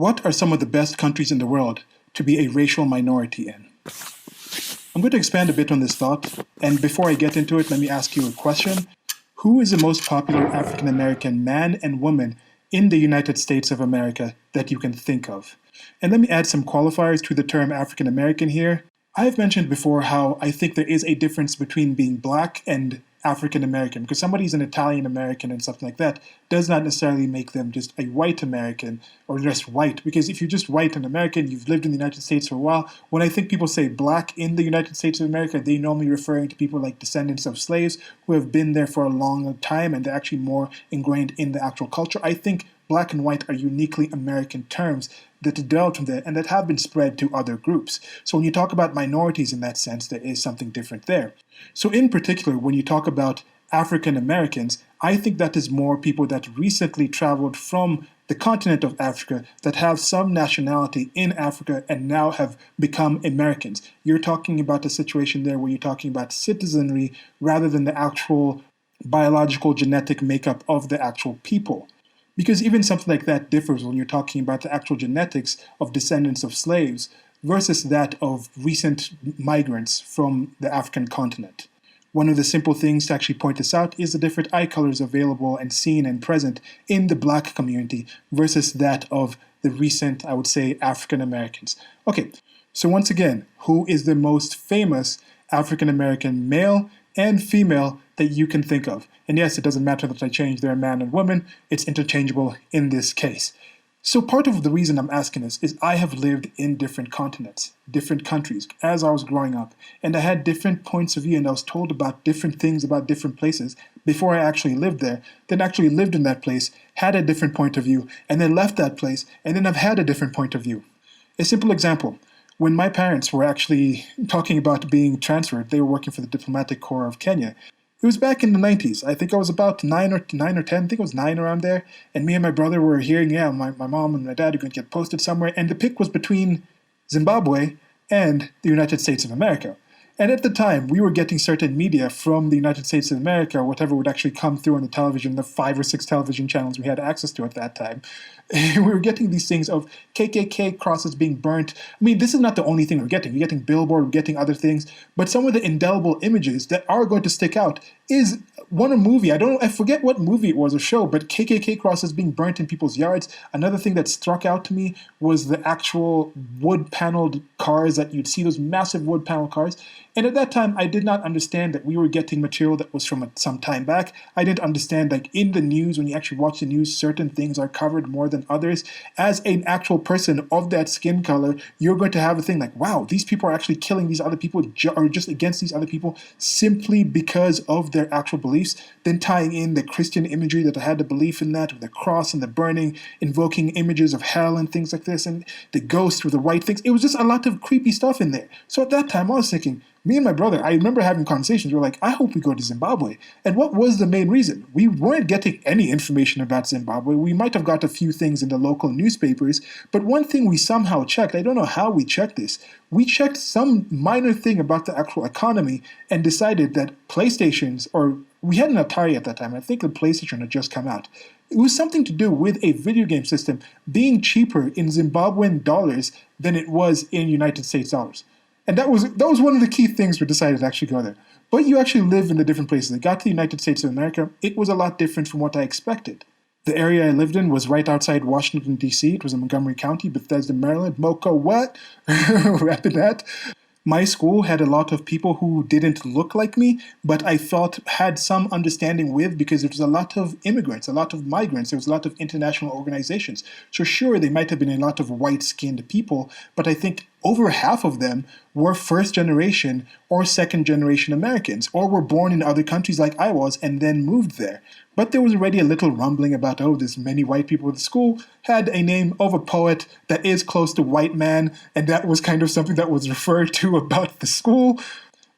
What are some of the best countries in the world to be a racial minority in? I'm going to expand a bit on this thought, and before I get into it, let me ask you a question. Who is the most popular African American man and woman in the United States of America that you can think of? And let me add some qualifiers to the term African American here. I've mentioned before how I think there is a difference between being black and African American, because somebody's an Italian American and something like that does not necessarily make them just a white American or just white. Because if you're just white and American, you've lived in the United States for a while. When I think people say black in the United States of America, they normally referring to people like descendants of slaves who have been there for a long time and they're actually more ingrained in the actual culture. I think black and white are uniquely American terms that developed from there and that have been spread to other groups. So when you talk about minorities in that sense, there is something different there. So in particular, when you talk about African Americans, I think that is more people that recently traveled from the continent of Africa that have some nationality in Africa and now have become Americans. You're talking about a situation there where you're talking about citizenry rather than the actual biological genetic makeup of the actual people. Because even something like that differs when you're talking about the actual genetics of descendants of slaves versus that of recent migrants from the African continent. One of the simple things to actually point this out is the different eye colors available and seen and present in the black community versus that of the recent, I would say, African Americans. Okay, so once again, who is the most famous African American male and female that you can think of? And yes, it doesn't matter that I change their man and woman, it's interchangeable in this case. So part of the reason I'm asking this is I have lived in different continents, different countries as I was growing up, and I had different points of view and I was told about different things about different places before I actually lived there, then actually lived in that place, had a different point of view, and then left that place, and then I've had a different point of view. A simple example. When my parents were actually talking about being transferred, they were working for the Diplomatic Corps of Kenya. It was back in the 90s. I think I was about 9 or 10. I think it was 9 around there. And me and my brother were hearing, yeah, my mom and my dad are going to get posted somewhere. And the pick was between Zimbabwe and the United States of America. And at the time, we were getting certain media from the United States of America, or whatever would actually come through on the television, the 5 or 6 television channels we had access to at that time. We were getting these things of KKK crosses being burnt. I mean, this is not the only thing we're getting. We're getting Billboard, we're getting other things. But some of the indelible images that are going to stick out is one a movie. I forget what movie it was or show, but KKK crosses being burnt in people's yards. Another thing that struck out to me was the actual wood-paneled cars that you'd see, those massive wood-paneled cars. And at that time, I did not understand that we were getting material that was from some time back. I didn't understand, like, in the news, when you actually watch the news, certain things are covered more than others. As an actual person of that skin color, you're going to have a thing like, wow, these people are actually killing these other people or just against these other people simply because of their actual beliefs. Then tying in the Christian imagery that I had the belief in that, with the cross and the burning, invoking images of hell and things like this, and the ghost with the white things. It was just a lot of creepy stuff in there. So at that time, I was thinking, me and my brother, I remember having conversations. We were like, I hope we go to Zimbabwe. And what was the main reason? We weren't getting any information about Zimbabwe. We might have got a few things in the local newspapers, but one thing we somehow checked, I don't know how we checked this, we checked some minor thing about the actual economy and decided that PlayStations, or we had an Atari at that time, I think the PlayStation had just come out. It was something to do with a video game system being cheaper in Zimbabwean dollars than it was in United States dollars. And that was one of the key things we decided to actually go there. But you actually live in the different places. I got to the United States of America. It was a lot different from what I expected. The area I lived in was right outside Washington, D.C. It was in Montgomery County, Bethesda, Maryland. Mocha what? Rapping that. My school had a lot of people who didn't look like me, but I felt had some understanding with, because there was a lot of immigrants, a lot of migrants, there was a lot of international organizations. So sure, there might have been a lot of white-skinned people, but I think over half of them were first generation or second generation Americans, or were born in other countries like I was and then moved there. But there was already a little rumbling about, oh, there's many white people at the school, had a name of a poet that is close to white man, and that was kind of something that was referred to about the school.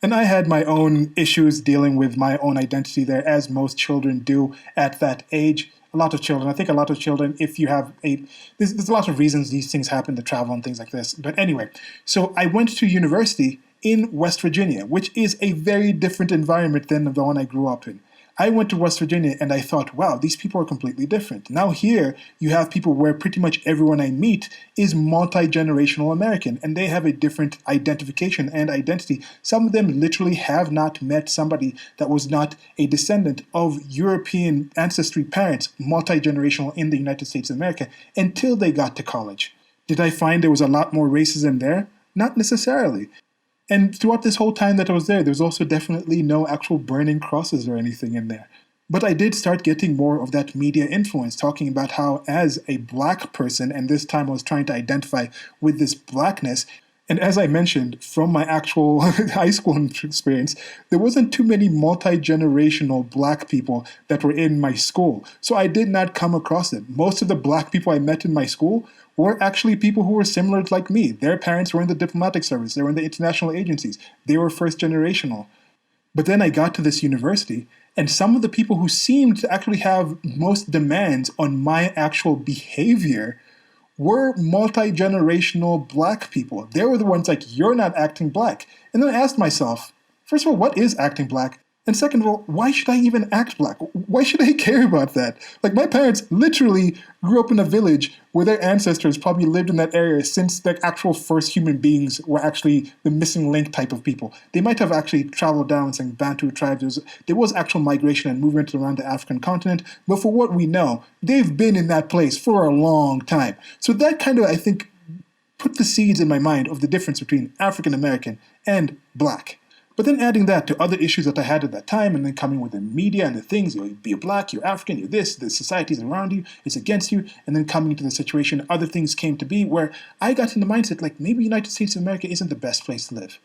And I had my own issues dealing with my own identity there, as most children do at that age. A lot of children, I think a lot of children, if you have there's a lot of reasons these things happen, to travel and things like this. But anyway, so I went to university in West Virginia, which is a very different environment than the one I grew up in. I went to West Virginia and I thought, wow, these people are completely different. Now here you have people where pretty much everyone I meet is multi-generational American and they have a different identification and identity. Some of them literally have not met somebody that was not a descendant of European ancestry parents, multi-generational in the United States of America, until they got to college. Did I find there was a lot more racism there? Not necessarily. And throughout this whole time that I was there was also definitely no actual burning crosses or anything in there. But I did start getting more of that media influence, talking about how, as a black person, and this time I was trying to identify with this blackness. And as I mentioned, from my actual high school experience, there wasn't too many multi-generational black people that were in my school. So I did not come across them. Most of the black people I met in my school were actually people who were similar like me. Their parents were in the diplomatic service. They were in the international agencies. They were first generational. But then I got to this university, and some of the people who seemed to actually have most demands on my actual behavior were multi-generational black people. They were the ones like, you're not acting black. And then I asked myself, first of all, what is acting black? And second of all, why should I even act black? Why should I care about that? Like, my parents literally grew up in a village where their ancestors probably lived in that area since the actual first human beings were actually the missing link type of people. They might have actually traveled down some Bantu tribes. There was actual migration and movement around the African continent, but for what we know, they've been in that place for a long time. So that kind of, I think, put the seeds in my mind of the difference between African American and black. But then adding that to other issues that I had at that time, and then coming with the media and the things, you're black, you're African, you're this, the society's around you, it's against you, and then coming to the situation, other things came to be where I got in the mindset, like, maybe United States of America isn't the best place to live.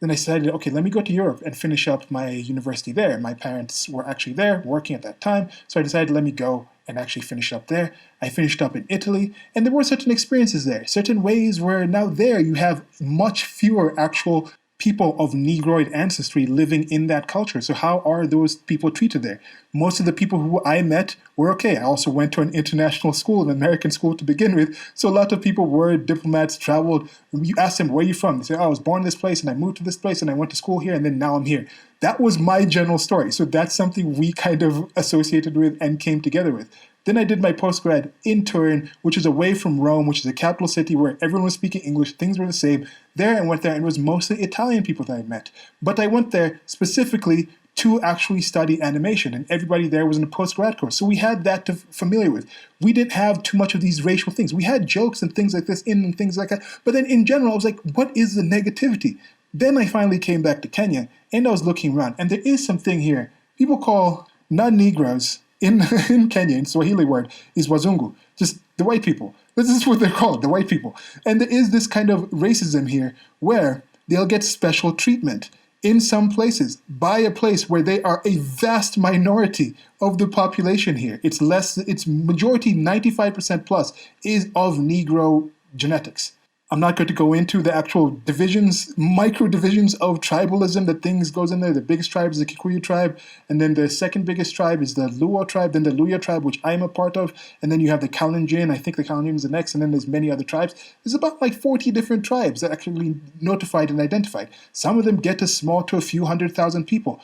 Then I decided, okay, let me go to Europe and finish up my university there. My parents were actually there, working at that time, so I decided, let me go and actually finish up there. I finished up in Italy, and there were certain experiences there, certain ways where now there you have much fewer actual people of Negroid ancestry living in that culture. So how are those people treated there? Most of the people who I met were okay. I also went to an international school, an American school to begin with. So a lot of people were diplomats, traveled. You ask them, where are you from? They say, oh, I was born in this place and I moved to this place and I went to school here and then now I'm here. That was my general story. So that's something we kind of associated with and came together with. Then I did my postgrad in Turin, which is away from Rome, which is a capital city where everyone was speaking English, things were the same. There I went there and it was mostly Italian people that I met. But I went there specifically to actually study animation, and everybody there was in a postgrad course. So we had that to familiar with. We didn't have too much of these racial things. We had jokes and things like this in and things like that. But then in general, I was like, what is the negativity? Then I finally came back to Kenya and I was looking around, and there is something here. People call non-Negroes in Kenya, in Swahili word, is wazungu, just the white people. This is what they're called, the white people. And there is this kind of racism here where they'll get special treatment in some places by a place where they are a vast minority of the population here. It's majority, 95% plus, is of Negro genetics. I'm not going to go into the actual divisions, micro divisions of tribalism that things goes in there. The biggest tribe is the Kikuyu tribe, and then the second biggest tribe is the Luo tribe, then the Luya tribe, which I'm a part of, and then you have the Kalenjin. I think the Kalenjin is the next, and then there's many other tribes. There's about like 40 different tribes that are actually notified and identified. Some of them get as small to a few 100,000 people.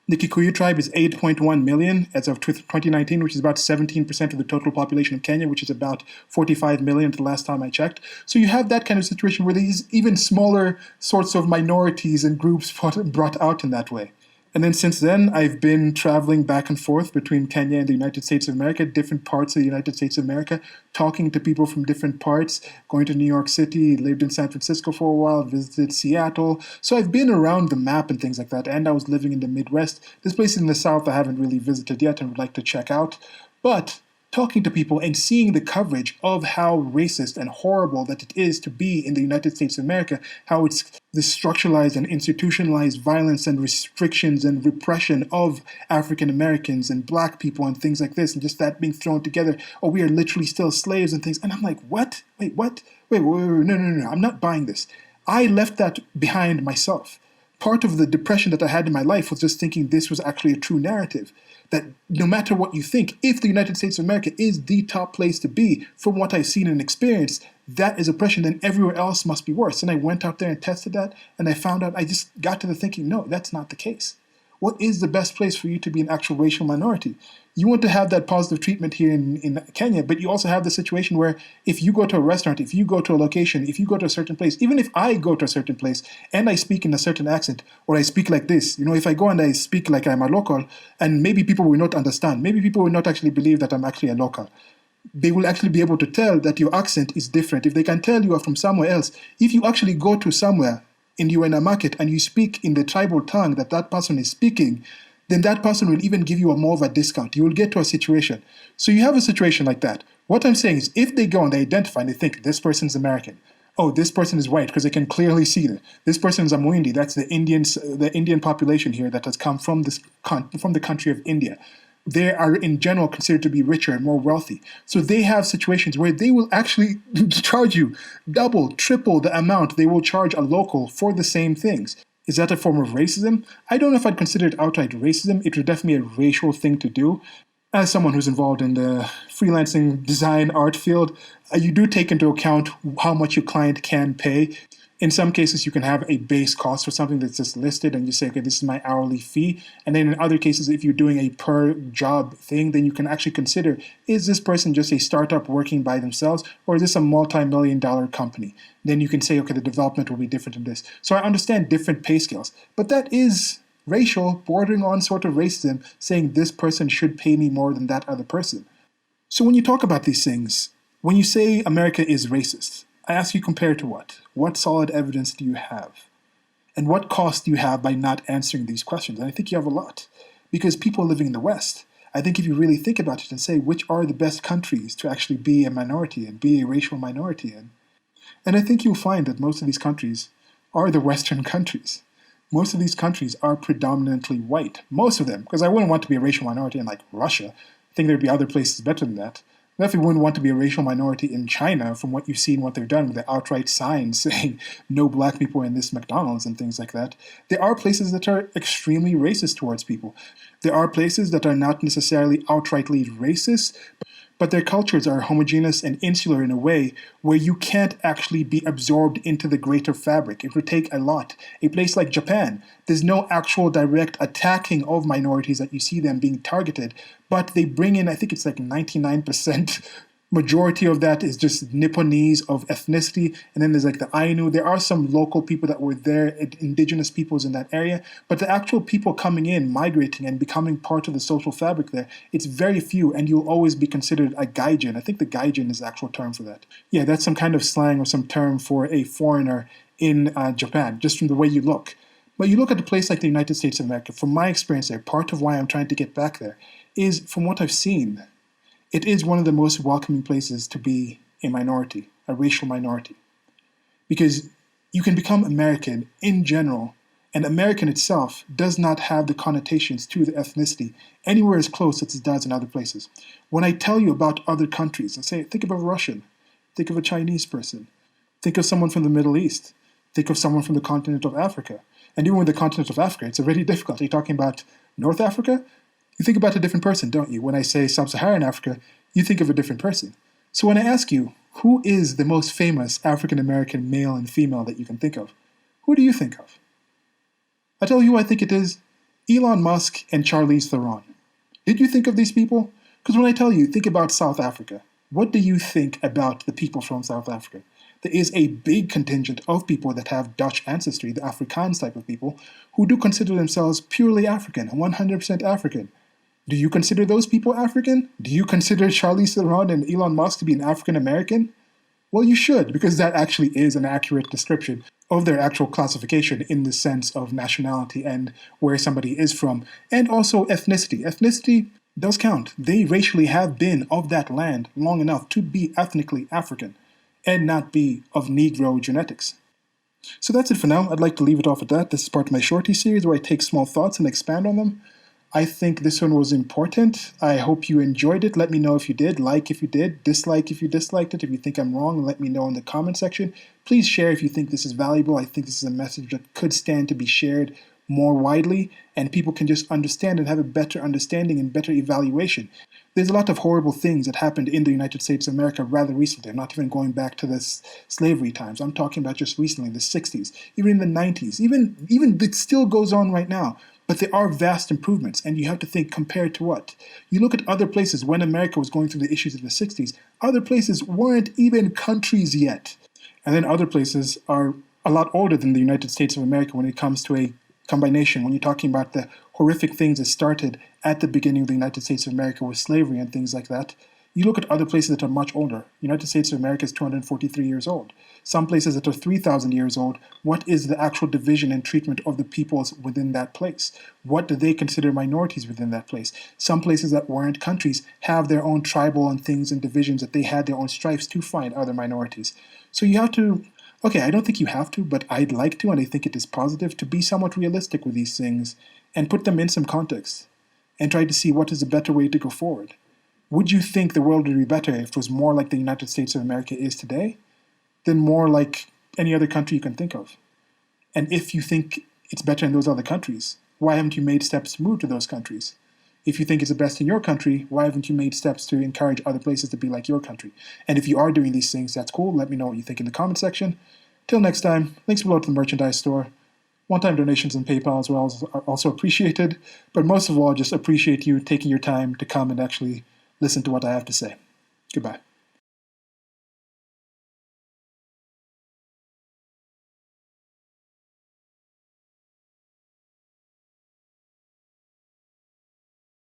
The Kikuyu tribe is 8.1 million as of 2019, which is about 17% of the total population of Kenya, which is about 45 million the last time I checked. So you have that kind of situation where these even smaller sorts of minorities and groups brought out in that way. And then since then, I've been traveling back and forth between Kenya and the United States of America, different parts of the United States of America, talking to people from different parts, going to New York City, lived in San Francisco for a while, visited Seattle. So I've been around the map and things like that, and I was living in the Midwest. This place in the South I haven't really visited yet and would like to check out. But talking to people and seeing the coverage of how racist and horrible that it is to be in the United States of America, how it's the structuralized and institutionalized violence and restrictions and repression of African Americans and black people and things like this, and just that being thrown together. Oh, we are literally still slaves and things. And I'm like, what? Wait, what? Wait, no, I'm not buying this. I left that behind myself. Part of the depression that I had in my life was just thinking this was actually a true narrative. That no matter what you think, if the United States of America is the top place to be, from what I've seen and experienced, that is oppression, then everywhere else must be worse. And I went out there and tested that, and I found out, I just got to the thinking, no, that's not the case. What is the best place for you to be an actual racial minority? You want to have that positive treatment here in Kenya, but you also have the situation where if you go to a restaurant, if you go to a location, if you go to a certain place, even if I go to a certain place and I speak in a certain accent or I speak like this, if I go and I speak like I'm a local, and maybe people will not understand, maybe people will not actually believe that I'm actually a local. They will actually be able to tell that your accent is different. If they can tell you are from somewhere else, if you actually go to somewhere and you're in a market and you speak in the tribal tongue that that person is speaking, then that person will even give you a more of a discount. You will get to a situation. So you have a situation like that. What I'm saying is if they go and they identify and they think this person's American, oh, this person is white because they can clearly see that. This person is a Muindi, that's the Indian population here that has come from from the country of India. They are in general considered to be richer and more wealthy. So they have situations where they will actually charge you double, triple the amount they will charge a local for the same things. Is that a form of racism? I don't know if I'd consider it outright racism. It would definitely be a racial thing to do. As someone who's involved in the freelancing design art field, you do take into account how much your client can pay. In some cases, you can have a base cost for something that's just listed and you say, okay, this is my hourly fee. And then in other cases, if you're doing a per job thing, then you can actually consider, is this person just a startup working by themselves or is this a multi-million-dollar company? Then you can say, okay, the development will be different in this. So I understand different pay scales, but that is racial, bordering on sort of racism, saying this person should pay me more than that other person. So when you talk about these things, when you say America is racist, I ask you compare to what? What solid evidence do you have? And what cost do you have by not answering these questions? And I think you have a lot. Because people living in the West, I think if you really think about it and say which are the best countries to actually be a minority and be a racial minority in, and I think you'll find that most of these countries are the Western countries. Most of these countries are predominantly white. Most of them, because I wouldn't want to be a racial minority in like Russia. I think there'd be other places better than that. I definitely wouldn't want to be a racial minority in China from what you've seen, what they've done with the outright signs saying no black people in this McDonald's and things like that. There are places that are extremely racist towards people. There are places that are not necessarily outrightly racist, but their cultures are homogeneous and insular in a way where you can't actually be absorbed into the greater fabric. It would take a lot. A place like Japan, there's no actual direct attacking of minorities that you see them being targeted, but they bring in, I think it's like 99% majority of that is just Nipponese of ethnicity, and then there's like the Ainu. There are some local people that were there, indigenous peoples in that area, but the actual people coming in, migrating and becoming part of the social fabric there, it's very few, and you'll always be considered a gaijin. I think the gaijin is the actual term for that. Yeah, that's some kind of slang or some term for a foreigner in Japan, just from the way you look. But you look at a place like the United States of America, from my experience there, part of why I'm trying to get back there is from what I've seen, it is one of the most welcoming places to be a minority, a racial minority. Because you can become American in general, and American itself does not have the connotations to the ethnicity anywhere as close as it does in other places. When I tell you about other countries, I say, think of a Russian, think of a Chinese person, think of someone from the Middle East, think of someone from the continent of Africa. And even with the continent of Africa, it's already difficult. Are you talking about North Africa? You think about a different person, don't you? When I say Sub-Saharan Africa, you think of a different person. So when I ask you, who is the most famous African-American male and female that you can think of? Who do you think of? I tell you who I think it is, Elon Musk and Charlize Theron. Did you think of these people? Because when I tell you, think about South Africa, what do you think about the people from South Africa? There is a big contingent of people that have Dutch ancestry, the Afrikaans type of people, who do consider themselves purely African, 100% African. Do you consider those people African? Do you consider Charlize Theron and Elon Musk to be an African American? Well, you should, because that actually is an accurate description of their actual classification in the sense of nationality and where somebody is from, and also ethnicity. Ethnicity does count. They racially have been of that land long enough to be ethnically African and not be of Negro genetics. So that's it for now. I'd like to leave it off at that. This is part of my shorty series where I take small thoughts and expand on them. I think this one was important. I hope you enjoyed it. Let me know if you did, like if you did, dislike if you disliked it. If you think I'm wrong, let me know in the comment section. Please share if you think this is valuable. I think this is a message that could stand to be shared more widely, and people can just understand and have a better understanding and better evaluation. There's a lot of horrible things that happened in the United States of America rather recently. I'm not even going back to the slavery times. I'm talking about just recently, the 60s, even in the 90s. Even it still goes on right now. But there are vast improvements, and you have to think compared to what? You look at other places when America was going through the issues of the 60s, other places weren't even countries yet. And then other places are a lot older than the United States of America when it comes to a combination. When you're talking about the horrific things that started at the beginning of the United States of America with slavery and things like that, you look at other places that are much older. United States of America is 243 years old. Some places that are 3,000 years old, what is the actual division and treatment of the peoples within that place? What do they consider minorities within that place? Some places that weren't countries have their own tribal and things and divisions that they had their own stripes to find other minorities. So you have to, okay, I don't think you have to, but I'd like to, and I think it is positive to be somewhat realistic with these things and put them in some context and try to see what is a better way to go forward. Would you think the world would be better if it was more like the United States of America is today than more like any other country you can think of? And if you think it's better in those other countries, why haven't you made steps to move to those countries? If you think it's the best in your country, why haven't you made steps to encourage other places to be like your country? And if you are doing these things, that's cool. Let me know what you think in the comment section. Till next time, links below to the merchandise store. One-time donations and PayPal as well are also appreciated. But most of all, just appreciate you taking your time to come and actually listen to what I have to say. Goodbye.